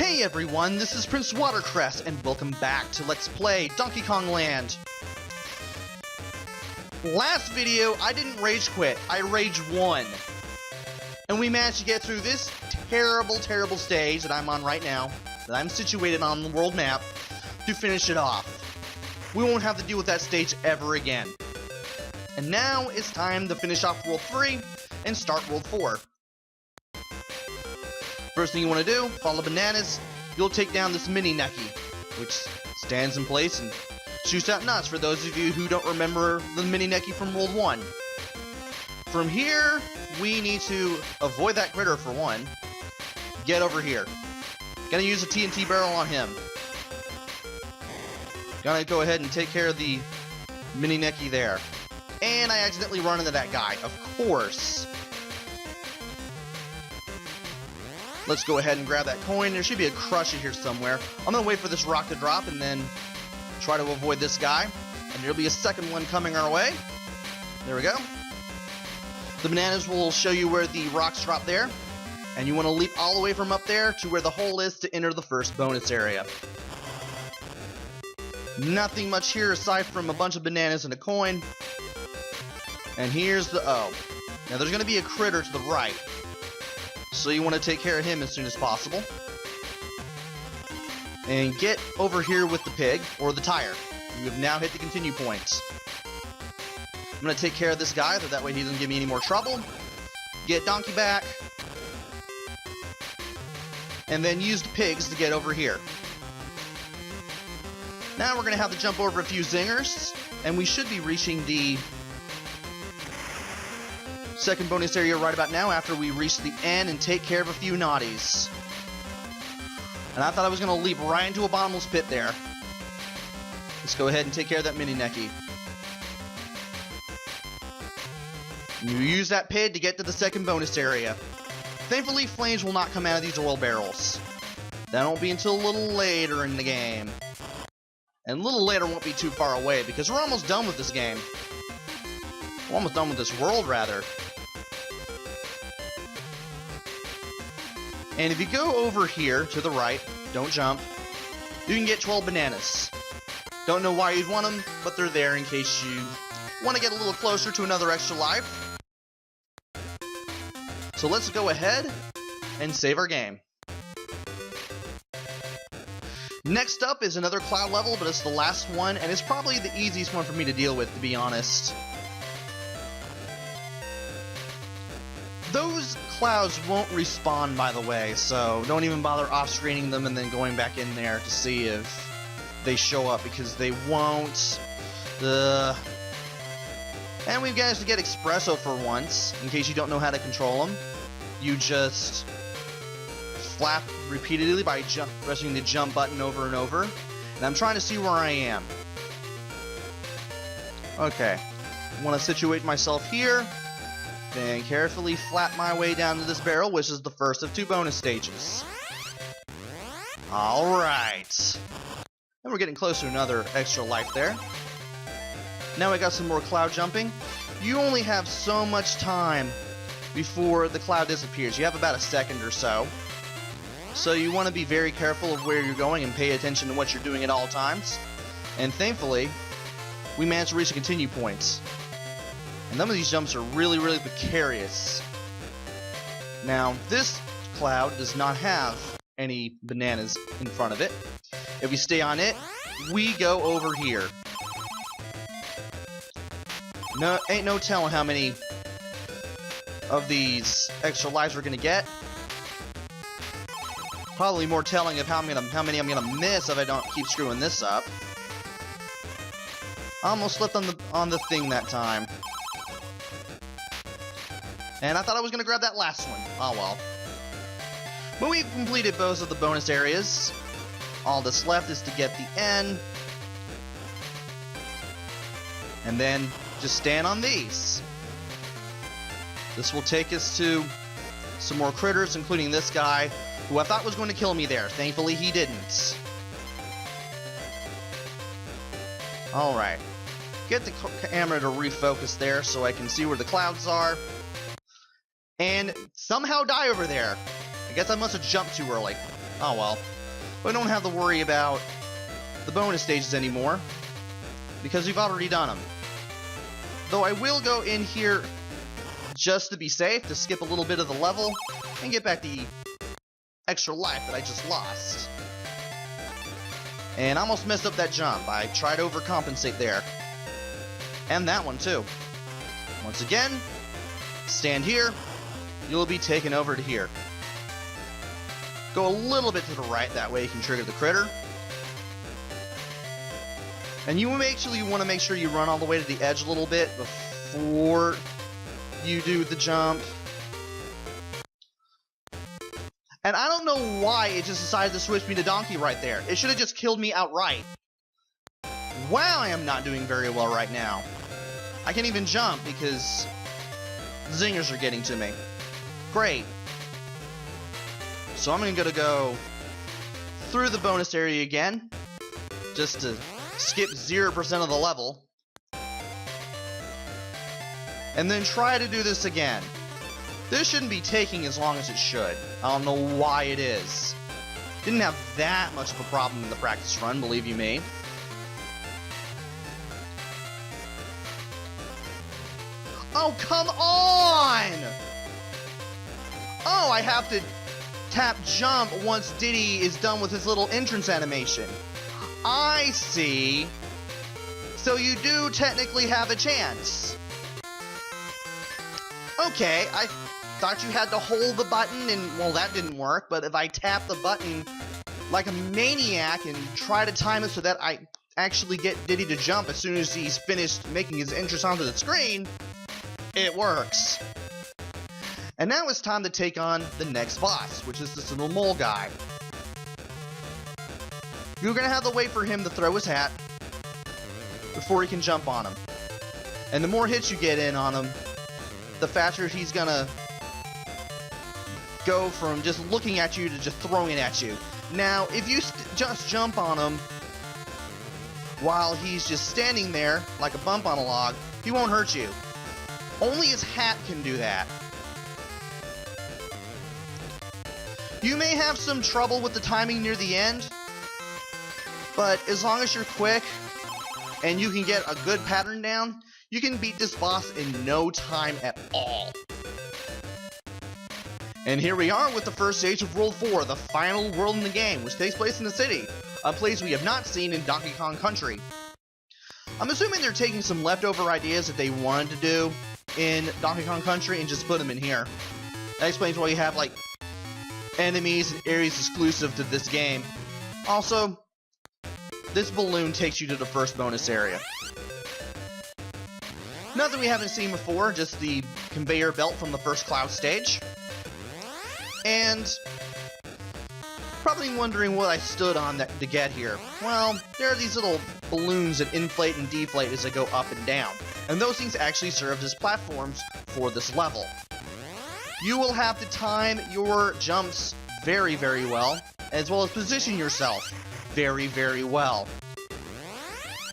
Hey everyone, this is PrinceWatercress, and welcome back to Let's Play Donkey Kong Land. Last video, I didn't rage quit, I rage won. And we managed to get through this terrible stage that I'm on right now, that I'm situated on the world map, to finish it off. We won't have to deal with that stage ever again. And now it's time to finish off World 3 and start World 4. First thing you want to do, follow bananas, you'll take down this mini Nucky, which stands in place and shoots out nuts for those of you who don't remember the mini Nucky from World 1. From here, we need to avoid that critter for one. Get over here. Gonna use a TNT barrel on him. Gonna go ahead and take care of the mini Nucky there. And I accidentally run into that guy, of course. Let's go ahead and grab that coin. There should be a crusher here somewhere. I'm going to wait for this rock to drop and then try to avoid this guy. And there'll be a second one coming our way. There we go. The bananas will show you where the rocks drop there. And you want to leap all the way from up there to where the hole is to enter the first bonus area. Nothing much here aside from a bunch of bananas and a coin. And here's the O. Now there's going to be a critter to the right. So you want to take care of him as soon as possible. And get over here with the pig, or the tire. You have now hit the continue point. I'm going to take care of this guy, so that way he doesn't give me any more trouble. Get Donkey back. And then use the pigs to get over here. Now we're going to have to jump over a few zingers, and we should be reaching the second bonus area right about now after we reach the end and take care of a few naughties. And I thought I was going to leap right into a bottomless pit there. Let's go ahead and take care of that mini Nucky. You use that pig to get to the second bonus area. Thankfully, flames will not come out of these oil barrels. That won't be until a little later in the game. And a little later won't be too far away because we're almost done with this game. We're almost done with this world, rather. And if you go over here to the right, don't jump, you can get 12 bananas. Don't know why you'd want them, but they're there in case you want to get a little closer to another extra life. So let's go ahead and save our game. Next up is another cloud level, but it's the last one, and it's probably the easiest one for me to deal with, to be honest. Those clouds won't respawn, by the way, so don't even bother off-screening them and then going back in there to see if they show up, because they won't. And we've managed to get Espresso for once, in case you don't know how to control them. You just flap repeatedly by pressing the jump button over and over. And I'm trying to see where I am. Okay. I want to situate myself here. Then carefully flap my way down to this barrel, which is the first of 2 bonus stages. Alright. And we're getting close to another extra life there. Now I got some more cloud jumping. You only have so much time before the cloud disappears. You have about a second or so. So you want to be very careful of where you're going and pay attention to what you're doing at all times. And thankfully, we managed to reach the continue points. And some of these jumps are really precarious. Now, this cloud does not have any bananas in front of it. If we stay on it, we go over here. No, ain't no telling how many of these extra lives we're gonna get. Probably more telling of how many I'm gonna miss if I don't keep screwing this up. I almost slipped on the thing that time. And I thought I was going to grab that last one. Oh well. But we've completed both of the bonus areas. All that's left is to get the end. And then just stand on these. This will take us to some more critters, including this guy, who I thought was going to kill me there. Thankfully, he didn't. Alright. Get the camera to refocus there so I can see where the clouds are. And somehow die over there. I guess I must have jumped too early. Oh well. But we don't have to worry about the bonus stages anymore, because we've already done them. Though I will go in here just to be safe, to skip a little bit of the level, and get back the extra life that I just lost. And I almost messed up that jump. I tried to overcompensate there. And that one too. Once again, stand here, you'll be taken over to here. Go a little bit to the right, that way you can trigger the critter. And you want to make sure you run all the way to the edge a little bit before you do the jump. And I don't know why it just decided to switch me to Donkey right there. It should have just killed me outright. Wow, I am not doing very well right now. I can't even jump because zingers are getting to me. Great. So I'm going to go through the bonus area again, just to skip 0% of the level. And then try to do this again. This shouldn't be taking as long as it should. I don't know why it is. Didn't have that much of a problem in the practice run, believe you me. Oh, come on! Oh, I have to tap jump once Diddy is done with his little entrance animation. I see. So you do technically have a chance. Okay, I thought you had to hold the button and, well, that didn't work, but if I tap the button like a maniac and try to time it so that I actually get Diddy to jump as soon as he's finished making his entrance onto the screen, it works. And now it's time to take on the next boss, which is this little mole guy. You're gonna have to wait for him to throw his hat before he can jump on him. And the more hits you get in on him, the faster he's gonna go from just looking at you to just throwing it at you. Now, if you just jump on him while he's just standing there like a bump on a log, he won't hurt you. Only his hat can do that. You may have some trouble with the timing near the end, but as long as you're quick and you can get a good pattern down, you can beat this boss in no time at all. And here we are with the first stage of World 4, the final world in the game, which takes place in the city, a place we have not seen in Donkey Kong Country. I'm assuming they're taking some leftover ideas that they wanted to do in Donkey Kong Country and just put them in here. That explains why you have, like, enemies and areas exclusive to this game. Also, this balloon takes you to the first bonus area. Nothing we haven't seen before, just the conveyor belt from the first Cloud stage. And probably wondering what I stood on to get here. Well, there are these little balloons that inflate and deflate as they go up and down. And those things actually serve as platforms for this level. You will have to time your jumps very, very well as position yourself very, very well.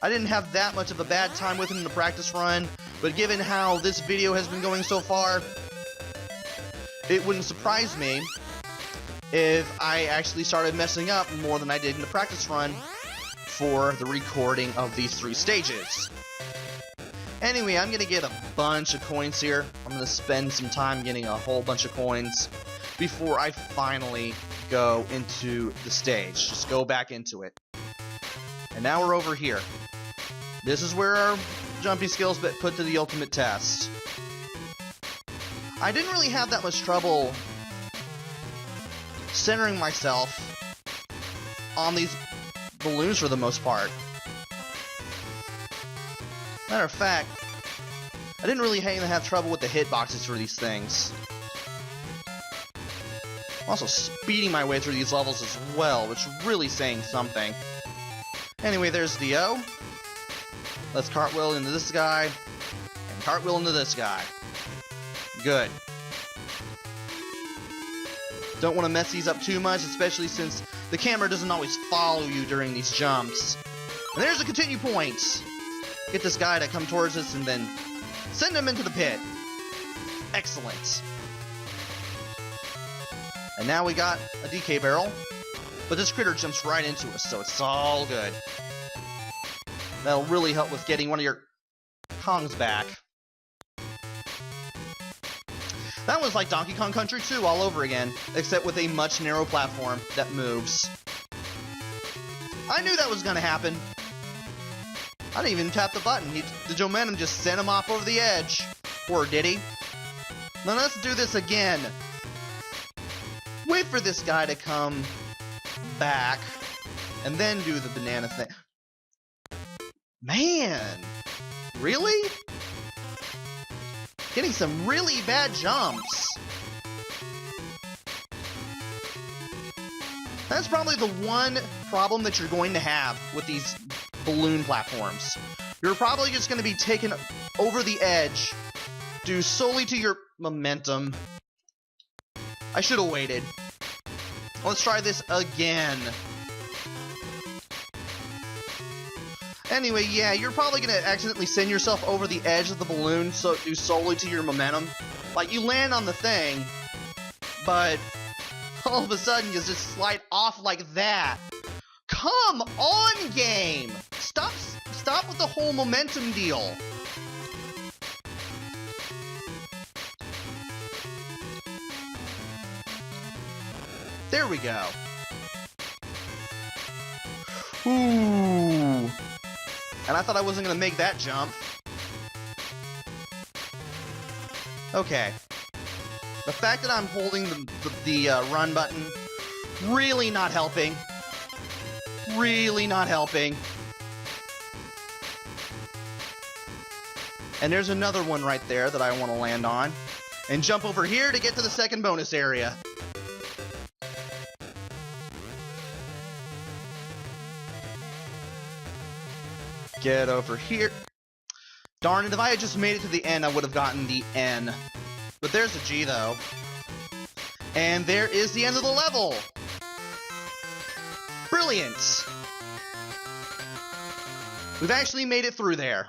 I didn't have that much of a bad time with it in the practice run, but given how this video has been going so far, it wouldn't surprise me if I actually started messing up more than I did in the practice run for the recording of these 3 stages. Anyway, I'm gonna get a bunch of coins here. I'm gonna spend some time getting a whole bunch of coins before I finally go into the stage. Just go back into it. And now we're over here. This is where our jumping skills get put to the ultimate test. I didn't really have that much trouble centering myself on these balloons for the most part. Matter of fact, I didn't really even have trouble with the hitboxes for these things. I'm also speeding my way through these levels as well, which is really saying something. Anyway, there's the O. Let's cartwheel into this guy, and cartwheel into this guy. Good. Don't want to mess these up too much, especially since the camera doesn't always follow you during these jumps. And there's a continue point. Get this guy to come towards us and then send him into the pit. Excellent. And now we got a DK barrel. But this critter jumps right into us, so it's all good. That'll really help with getting one of your Kongs back. That was like Donkey Kong Country 2 all over again, except with a much narrow platform that moves. I knew that was gonna happen. I didn't even tap the button. The momentum just sent him off over the edge. Or did he? Now let's do this again. Wait for this guy to come back, and then do the banana thing. Man! Really? Getting some really bad jumps. That's probably the one problem that you're going to have with these balloon platforms. You're probably just going to be taken over the edge due solely to your momentum. I should have waited. Let's try this again. Anyway, yeah, you're probably going to accidentally send yourself over the edge of the balloon due solely to your momentum. Like, you land on the thing, but all of a sudden you just slide off like that. Come on, game! Stop with the whole momentum deal. There we go. Ooh. And I thought I wasn't going to make that jump. Okay. The fact that I'm holding the run button, really not helping. Really not helping. And there's another one right there that I want to land on. And jump over here to get to the second bonus area. Get over here. Darn it, if I had just made it to the end, I would have gotten the N. But there's a G, though. And there is the end of the level. Brilliant. We've actually made it through there.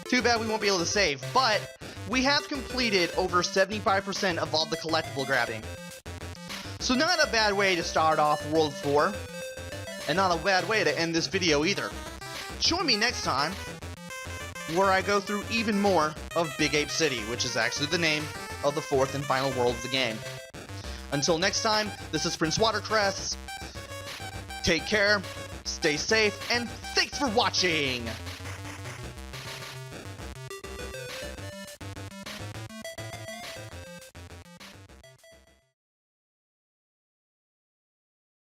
Too bad we won't be able to save, but we have completed over 75% of all the collectible grabbing. So not a bad way to start off World 4. And not a bad way to end this video either. Join me next time, where I go through even more of Big Ape City, which is actually the name of the fourth and final world of the game. Until next time, this is PrinceWatercress. Take care, stay safe, and thanks for watching!